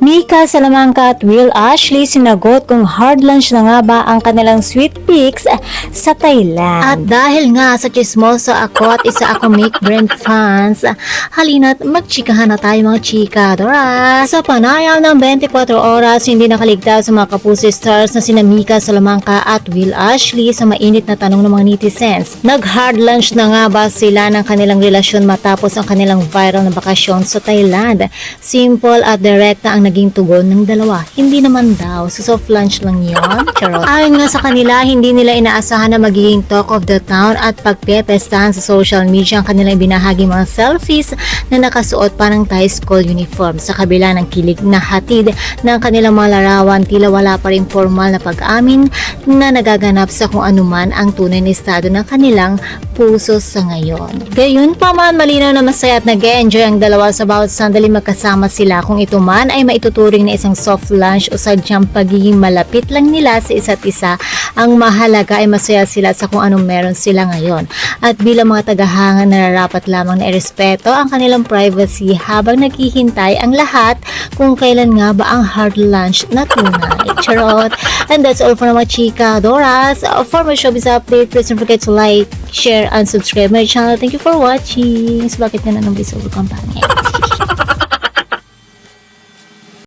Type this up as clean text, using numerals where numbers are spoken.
Mika Salamanca at Will Ashley sinagot kung hard lunch na nga ba ang kanilang sweet pics sa Thailand. At dahil nga sa chismoso ako at isa ako Mick Brand fans, halina't magchikahan na tayo mga chika, Dora. Sa panayam ng 24 oras, hindi nakaligtas sa mga kapuso stars na sina Mika Salamanca at Will Ashley sa mainit na tanong ng mga netizens. Nag-hard lunch na nga ba sila ng kanilang relasyon matapos ang kanilang viral na bakasyon sa Thailand? Simple at direkta ang naging tugon ng dalawa. Hindi naman daw, so soft lunch lang yun. Charot. Ayon nga sa kanila, hindi nila inaasahan na magiging talk of the town at pagpepestahan sa social media ang kanilang binahagi mga selfies na nakasuot parang Thai school uniform. Sa kabila ng kilig na hatid ng kanilang mga larawan, tila wala pa rin formal na pag-amin na nagaganap sa kung anuman ang tunay na estado ng kanilang puso sa ngayon. Gayun pa man, malinaw na masaya at nag-enjoy ang dalawa sa bawat sandali magkasama sila. Kung ito man ay maituturing na isang soft lunch o sadyang pagiging malapit lang nila sa isa't isa, ang mahalaga ay masaya sila sa kung anong meron sila ngayon. At bilang mga tagahanga, nararapat lamang na irespeto ang kanilang privacy habang naghihintay ang lahat kung kailan nga ba ang hard lunch na tunay. Charot! And that's all for mga chika, Doras. For my showbiz update, please don't forget to like, share, and subscribe my channel. Thank you for watching. So, bakit nga na ng visual company?